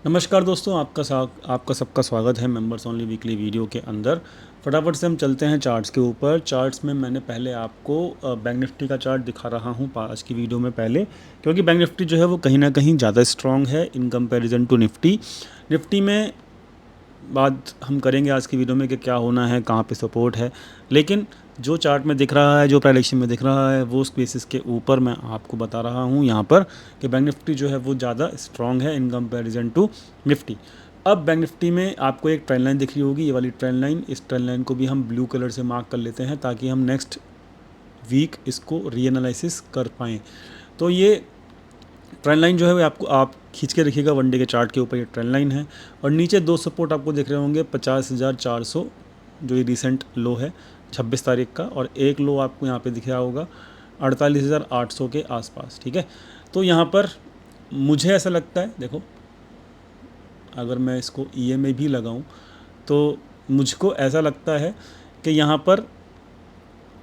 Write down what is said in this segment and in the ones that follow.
नमस्कार दोस्तों, आपका सबका स्वागत है मेंबर्स ओनली वीकली वीडियो के अंदर। फटाफट से हम चलते हैं चार्ट्स के ऊपर। चार्ट्स में मैंने पहले आपको बैंक निफ्टी का चार्ट दिखा रहा हूँ आज की वीडियो में पहले, क्योंकि बैंक निफ्टी जो है वो कहीं ना कहीं ज़्यादा स्ट्रॉन्ग है in comparison to Nifty. Nifty में बात हम करेंगे आज की वीडियो में कि क्या होना है, कहाँ पे सपोर्ट है, लेकिन जो चार्ट में दिख रहा है, जो प्राइडिक्शन में दिख रहा है, वो उस बेसिस के ऊपर मैं आपको बता रहा हूँ यहाँ पर कि बैंक निफ्टी जो है वो ज़्यादा स्ट्रॉन्ग है इन कंपैरिजन टू निफ्टी। अब बैंक निफ्टी में आपको एक ट्रेंड लाइन दिख रही होगी, ये वाली ट्रेंड लाइन। इस ट्रेंड लाइन को भी हम ब्लू कलर से मार्क कर लेते हैं ताकि हम नेक्स्ट वीक इसको रीएनालिसिस कर पाएँ। तो ये ट्रेंड लाइन जो है वो आपको आप खींच के रखिएगा, वनडे के चार्ट के ऊपर ये ट्रेंड लाइन है। और नीचे दो सपोर्ट आपको दिख रहे होंगे, 50,400 जो ये रिसेंट लो है 26 तारीख का, और एक लो आपको यहाँ पे दिख रहा होगा 48,800 के आसपास। ठीक है, तो यहाँ पर मुझे ऐसा लगता है, देखो अगर मैं इसको EMA भी लगाऊं तो मुझको ऐसा लगता है कि यहाँ पर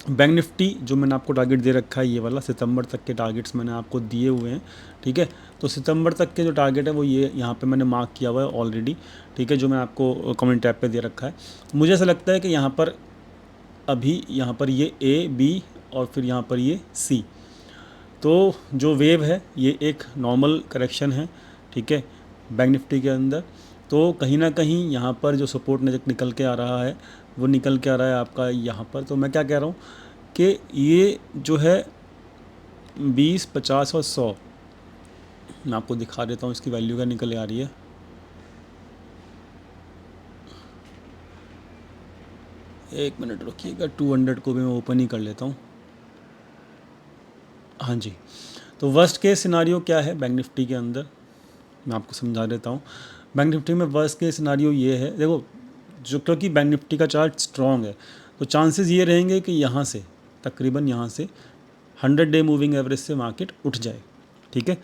बैंक निफ्टी जो मैंने आपको टारगेट दे रखा है, ये वाला सितंबर तक के टारगेट्स मैंने आपको दिए हुए हैं। ठीक है, तो सितंबर तक के जो टारगेट है वो ये यहाँ पे मैंने मार्क किया हुआ है ऑलरेडी। ठीक है, जो मैं आपको कमेंट टैब पे दे रखा है। मुझे ऐसा लगता है कि यहाँ पर अभी यहाँ पर ये A, B और फिर यहाँ पर ये C, तो जो वेव है ये एक नॉर्मल करेक्शन है। ठीक है, बैंक निफ्टी के अंदर तो कहीं ना कहीं यहाँ पर जो सपोर्ट निकल के आ रहा है वो निकल के आ रहा है आपका यहाँ पर। तो मैं क्या कह रहा हूँ कि ये जो है 20, 50 और 100, मैं आपको दिखा देता हूँ इसकी वैल्यू क्या निकल आ रही है। एक मिनट रुकिएगा, 200 को भी मैं ओपन ही कर लेता हूँ। हाँ जी, तो वर्स्ट केस सिनारियो क्या है बैंक निफ्टी के अंदर, मैं आपको समझा देता हूँ। बैंक निफ्टी में वर्स्ट केस सिनारियो ये है, देखो जो, क्योंकि बैंक निफ्टी का चार्ट स्ट्रॉन्ग है तो चांसेस ये रहेंगे कि यहाँ से तकरीबन यहाँ से 100 डे मूविंग एवरेज से मार्केट उठ जाए। ठीक है,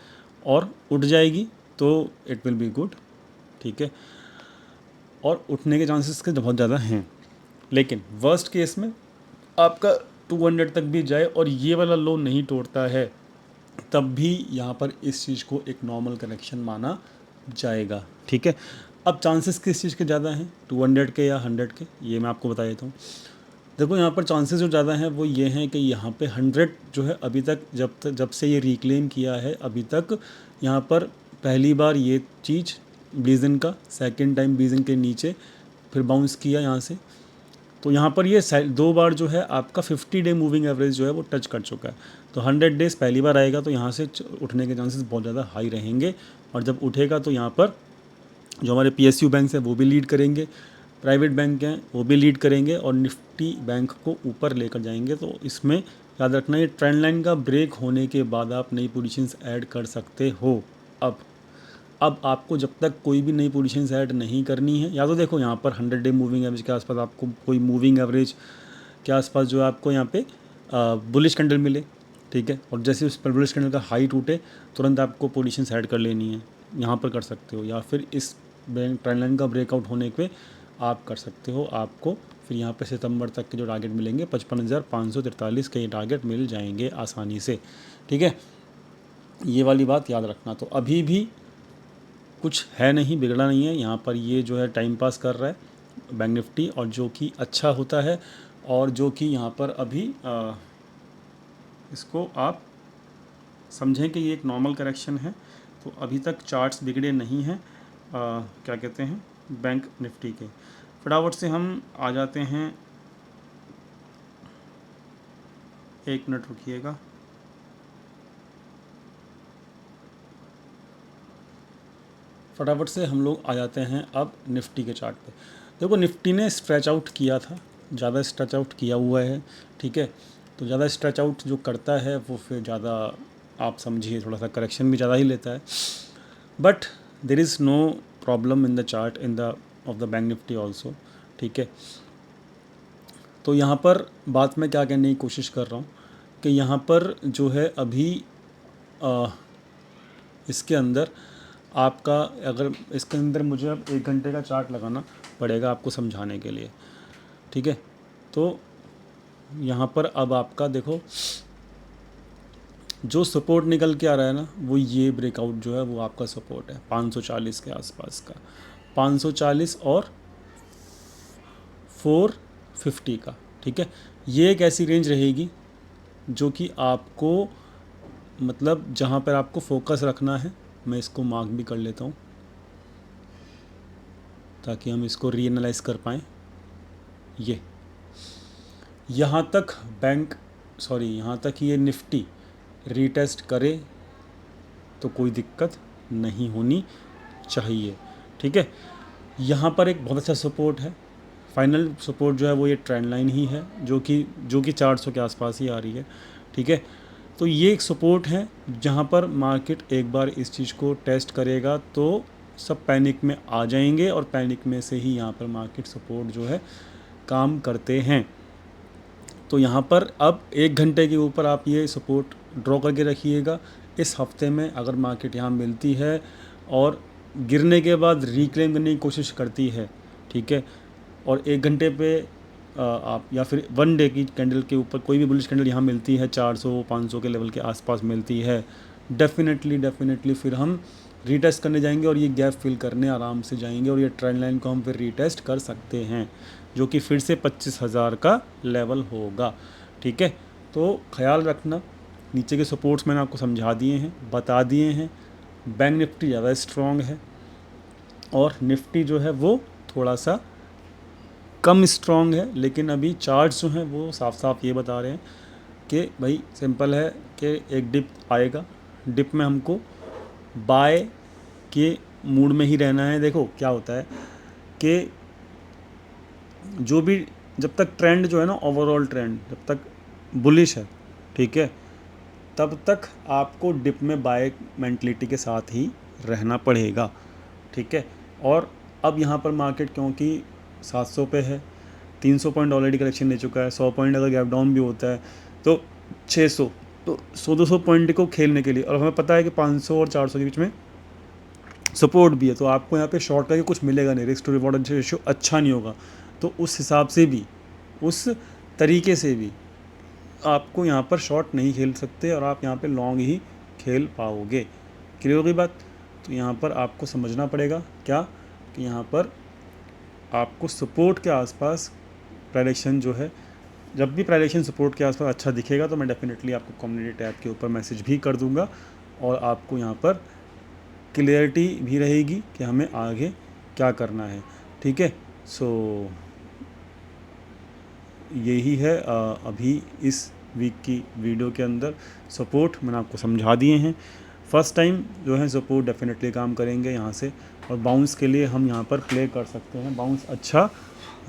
और उठ जाएगी तो इट विल बी गुड। ठीक है, और उठने के चांसेस के बहुत ज़्यादा हैं, लेकिन वर्स्ट केस में आपका 200 तक भी जाए और ये वाला लो नहीं तोड़ता है, तब भी यहाँ पर इस चीज़ को एक नॉर्मल करेक्शन माना जाएगा। ठीक है, अब चांसेस किस चीज़ के ज़्यादा हैं, 200 के या 100 के, ये मैं आपको बता देता हूँ। देखो यहाँ पर चांसेस जो ज़्यादा हैं वो ये हैं कि यहाँ पे 100 जो है अभी तक जब से ये रिक्लेम किया है अभी तक, यहाँ पर पहली बार ये चीज़ ब्लीजन का सेकंड टाइम ब्लीजन के नीचे फिर बाउंस किया यहाँ से, तो यहाँ पर ये दो बार जो है आपका 50 डे मूविंग एवरेज जो है वो टच कर चुका है। तो 100 डेज़ पहली बार आएगा तो यहाँ से उठने के चांसेस बहुत ज़्यादा हाई रहेंगे, और जब उठेगा तो यहाँ पर जो हमारे PSU बैंक हैं वो भी लीड करेंगे, प्राइवेट बैंक हैं वो भी लीड करेंगे, और निफ्टी बैंक को ऊपर लेकर जाएंगे। तो इसमें याद रखना, ये ट्रेंड लाइन का ब्रेक होने के बाद आप नई पोजीशंस ऐड कर सकते हो। अब आपको जब तक कोई भी नई पोजीशंस ऐड नहीं करनी है, या तो देखो यहाँ पर 100 डे मूविंग एवरेज के आसपास आपको कोई मूविंग एवरेज के आसपास जो है आपको यहाँ पे बुलिश कैंडल मिले। ठीक है, और जैसे उस पर बुलिश कैंडल का हाई टूटे तुरंत आपको पोजीशंस ऐड कर लेनी है, यहाँ पर कर सकते हो, या फिर इस बैंक ट्रेंड लाइन का ब्रेकआउट होने पे आप कर सकते हो। आपको फिर यहाँ पे सितंबर तक के जो टारगेट मिलेंगे 55,543 के टारगेट मिल जाएंगे आसानी से। ठीक है, ये वाली बात याद रखना। तो अभी भी कुछ है नहीं, बिगड़ा नहीं है, यहाँ पर ये जो है टाइम पास कर रहा है बैंक निफ्टी, और जो कि अच्छा होता है, और जो कि यहाँ पर अभी इसको आप समझें कि ये एक नॉर्मल करेक्शन है। तो अभी तक चार्ट्स बिगड़े नहीं हैं, क्या कहते हैं, बैंक निफ्टी के। फटाफट से हम आ जाते हैं, एक मिनट रुकिएगा। फटाफट से हम लोग आ जाते हैं अब निफ्टी के चार्ट पे। देखो निफ्टी ने स्ट्रेच आउट किया था, ज़्यादा स्ट्रेच आउट किया हुआ है। ठीक है, तो ज़्यादा स्ट्रेच आउट जो करता है वो फिर ज़्यादा, आप समझिए, थोड़ा सा करेक्शन भी ज़्यादा ही लेता है। But there is no problem in the chart in the of the bank Nifty also. ठीक है, तो यहाँ पर बात मैं क्या कहने की कोशिश कर रहा हूँ कि यहाँ पर जो है अभी इसके अंदर आपका, अगर इसके अंदर मुझे अब 1 घंटे का चार्ट लगाना पड़ेगा आपको समझाने के लिए। ठीक है, तो यहाँ पर अब आपका देखो जो सपोर्ट निकल के आ रहा है ना, वो ये ब्रेकआउट जो है वो आपका सपोर्ट है 540 के आसपास का, 540 और 450 का। ठीक है, ये एक ऐसी रेंज रहेगी जो कि आपको, मतलब जहाँ पर आपको फोकस रखना है। मैं इसको मार्क भी कर लेता हूँ ताकि हम इसको रीएनालाइज कर पाएँ। ये यहाँ तक यहाँ तक ये निफ्टी रीटेस्ट करे तो कोई दिक्कत नहीं होनी चाहिए। ठीक है, यहाँ पर एक बहुत अच्छा सपोर्ट है। फाइनल सपोर्ट जो है वो ये ट्रेंड लाइन ही है, जो कि 400 के आसपास ही आ रही है। ठीक है, तो ये एक सपोर्ट है जहाँ पर मार्केट एक बार इस चीज़ को टेस्ट करेगा तो सब पैनिक में आ जाएंगे, और पैनिक में से ही यहाँ पर मार्केट सपोर्ट जो है काम करते हैं। तो यहाँ पर अब 1 घंटे के ऊपर आप ये सपोर्ट ड्रॉ करके रखिएगा। इस हफ्ते में अगर मार्केट यहाँ मिलती है और गिरने के बाद रिक्लेम करने की कोशिश करती है, ठीक है, और 1 घंटे पे आप या फिर 1 डे की कैंडल के ऊपर कोई भी बुलिश कैंडल यहाँ मिलती है 400-500 के लेवल के आसपास मिलती है, डेफिनेटली फिर हम रीटेस्ट करने जाएंगे और ये गैप फिल करने आराम से जाएंगे, और ये ट्रेंड लाइन को हम फिर रीटेस्ट कर सकते हैं, जो कि फिर से 25,000 का लेवल होगा। ठीक है, तो ख्याल रखना, नीचे के सपोर्ट्स मैंने आपको समझा दिए हैं, बता दिए हैं। बैंक निफ्टी ज़्यादा स्ट्रॉन्ग है और निफ्टी जो है वो थोड़ा सा कम स्ट्रॉन्ग है, लेकिन अभी चार्ट्स जो हैं वो साफ साफ ये बता रहे हैं कि भाई सिंपल है कि एक डिप आएगा, डिप में हमको बाय के मूड में ही रहना है। देखो क्या होता है कि जो भी, जब तक ट्रेंड जो है ना, ओवरऑल ट्रेंड जब तक बुलिश है, ठीक है, तब तक आपको डिप में बाय मेंटलिटी के साथ ही रहना पड़ेगा। ठीक है, और अब यहाँ पर मार्केट क्योंकि 700 पे है, 300 पॉइंट ऑलरेडी कलेक्शन ले चुका है, 100 पॉइंट अगर गैप डाउन भी होता है तो 600, तो 100-200 पॉइंट को खेलने के लिए, और हमें पता है कि 500 और 400 के बीच में सपोर्ट भी है, तो आपको यहाँ पे शॉर्ट करके कुछ मिलेगा नहीं, रिस्क टू रिवॉर्ड रेशियो अच्छा नहीं होगा। तो उस हिसाब से भी, उस तरीके से भी आपको यहाँ पर शॉर्ट नहीं खेल सकते और आप यहाँ पे लॉन्ग ही खेल पाओगे। क्लियर हो गई बात? तो यहाँ पर आपको समझना पड़ेगा क्या, कि यहाँ पर आपको सपोर्ट के आसपास प्राइडेक्शन जो है, जब भी प्राइडेक्शन सपोर्ट के आसपास अच्छा दिखेगा तो मैं डेफिनेटली आपको कम्युनिटी टैब के ऊपर मैसेज भी कर दूंगा, और आपको यहाँ पर क्लियरिटी भी रहेगी कि हमें आगे क्या करना है। ठीक है, सो यही है अभी इस वीक की वीडियो के अंदर। सपोर्ट मैंने आपको समझा दिए हैं, फर्स्ट टाइम जो है सपोर्ट डेफिनेटली काम करेंगे यहाँ से, और बाउंस के लिए हम यहाँ पर प्ले कर सकते हैं, बाउंस अच्छा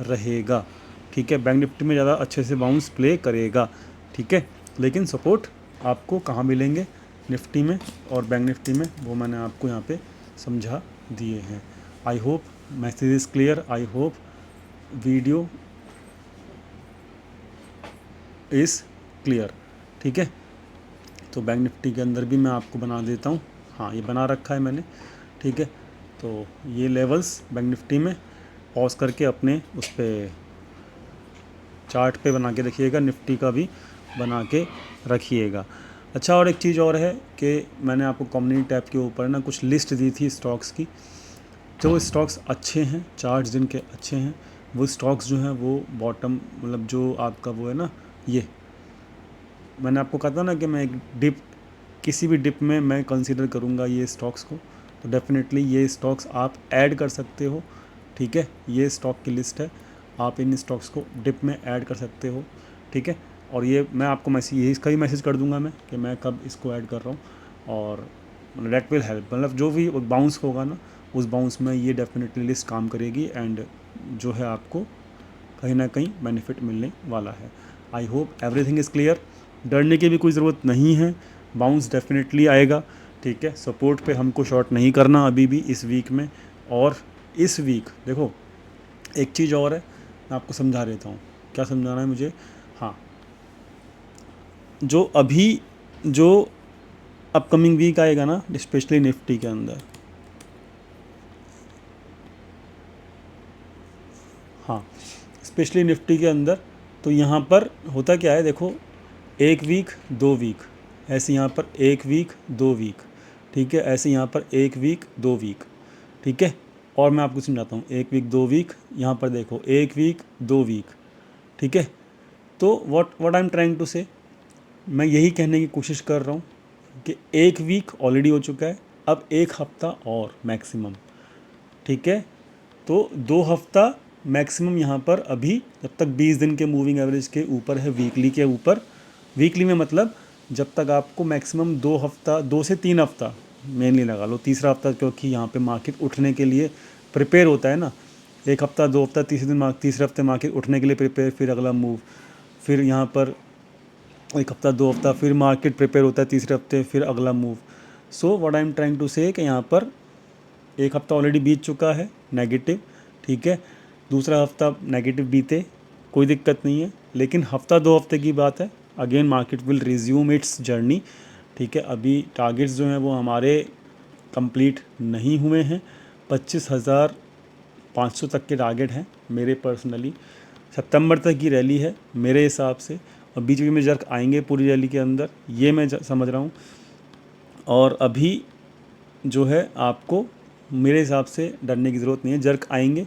रहेगा। ठीक है, बैंक निफ्टी में ज़्यादा अच्छे से बाउंस प्ले करेगा। ठीक है, लेकिन सपोर्ट आपको कहाँ मिलेंगे, निफ्टी में और बैंक निफ्टी में, वो मैंने आपको यहाँ पे समझा दिए हैं। I hope message is clear, I hope video is clear. ठीक है, तो बैंक निफ्टी के अंदर भी मैं आपको बना देता हूँ, हाँ ये बना रखा है मैंने। ठीक है, तो ये लेवल्स बैंक निफ्टी में पॉज करके अपने उस पर चार्ट पे बना के रखिएगा, निफ्टी का भी बना के रखिएगा। अच्छा, और एक चीज़ और है कि मैंने आपको कम्युनिटी टैब के ऊपर ना कुछ लिस्ट दी थी स्टॉक्स की, जो स्टॉक्स अच्छे हैं, चार्ट्स जिनके अच्छे हैं, वो स्टॉक्स जो हैं वो बॉटम, मतलब जो आपका वो है ना, ये मैंने आपको कहा था ना कि मैं एक डिप, किसी भी डिप में मैं कंसीडर करूँगा ये स्टॉक्स को, तो डेफिनेटली ये स्टॉक्स आप ऐड कर सकते हो। ठीक है, ये स्टॉक की लिस्ट है, आप इन स्टॉक्स को डिप में ऐड कर सकते हो। ठीक है, और ये मैं आपको मैसेज, यही इसका ही मैसेज कर दूंगा मैं कि मैं कब इसको ऐड कर रहा हूँ, और डेट विल हेल्प, मतलब जो भी बाउंस होगा ना, उस बाउंस में ये डेफिनेटली लिस्ट काम करेगी, एंड जो है आपको कहीं ना कहीं बेनिफिट मिलने वाला है। I hope everything is clear, डरने की भी कोई ज़रूरत नहीं है, बाउंस डेफिनेटली आएगा। ठीक है, सपोर्ट पे हमको शॉर्ट नहीं करना अभी भी इस वीक में। और इस वीक देखो एक चीज़ और है, मैं आपको समझा देता हूँ, क्या समझाना है मुझे। हाँ, जो अभी जो अपकमिंग वीक आएगा ना, स्पेशली निफ्टी के अंदर, हाँ स्पेशली निफ्टी के अंदर, तो यहाँ पर होता क्या है, देखो 1 वीक 2 वीक ऐसे यहाँ पर 1 वीक 2 वीक, ठीक है, ऐसे यहाँ पर 1 वीक 2 वीक, ठीक है। और मैं आपको समझाता हूँ, 1 वीक 2 वीक, यहाँ पर देखो 1 वीक 2 वीक, ठीक है। तो what I am trying to say, मैं यही कहने की कोशिश कर रहा हूँ कि 1 वीक ऑलरेडी हो चुका है, अब 1 हफ्ता और मैक्सिमम, ठीक है। तो 2 हफ्ता मैक्सिमम यहाँ पर अभी, जब तक 20 दिन के मूविंग एवरेज के ऊपर है, वीकली के ऊपर, वीकली में मतलब जब तक आपको मैक्सिमम 2 हफ्ता, 2 से 3 हफ्ता मेनली लगा लो, तीसरा हफ्ता क्योंकि यहाँ पे मार्केट उठने के लिए प्रिपेयर होता है ना, 1 हफ्ता 2 हफ्ता, तीसरे हफ्ते मार्केट उठने के लिए प्रिपेयर, फिर अगला मूव, फिर यहाँ पर 1 हफ्ता 2 हफ्ता, फिर मार्केट प्रिपेयर होता है तीसरे हफ्ते, फिर अगला move. So what I am trying to say कि यहाँ पर 1 हफ्ता ऑलरेडी बीत चुका है नेगेटिव, ठीक है, दूसरा हफ्ता नेगेटिव बीते, कोई दिक्कत नहीं है, लेकिन हफ्ता 2 हफ्ते की बात है, again market will resume it's journey, ठीक है। अभी टारगेट्स जो हैं वो हमारे कंप्लीट नहीं हुए हैं, 25,500 तक के टारगेट हैं मेरे पर्सनली, सितंबर तक की रैली है मेरे हिसाब से, और बीच बीच में जर्क आएंगे पूरी रैली के अंदर, ये मैं समझ रहा हूँ। और अभी जो है आपको मेरे हिसाब से डरने की ज़रूरत नहीं है, जर्क आएंगे,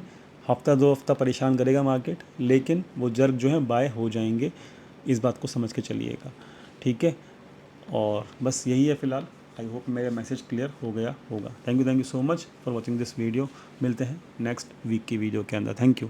हफ्ता 2 हफ्ता परेशान करेगा मार्केट, लेकिन वो जर्क जो है बाय हो जाएंगे, इस बात को समझ के चलिएगा, ठीक है। और बस यही है फ़िलहाल, आई होप मेरा मैसेज क्लियर हो गया होगा। Thank you so much for watching this video, मिलते हैं नेक्स्ट वीक की वीडियो के अंदर, थैंक यू।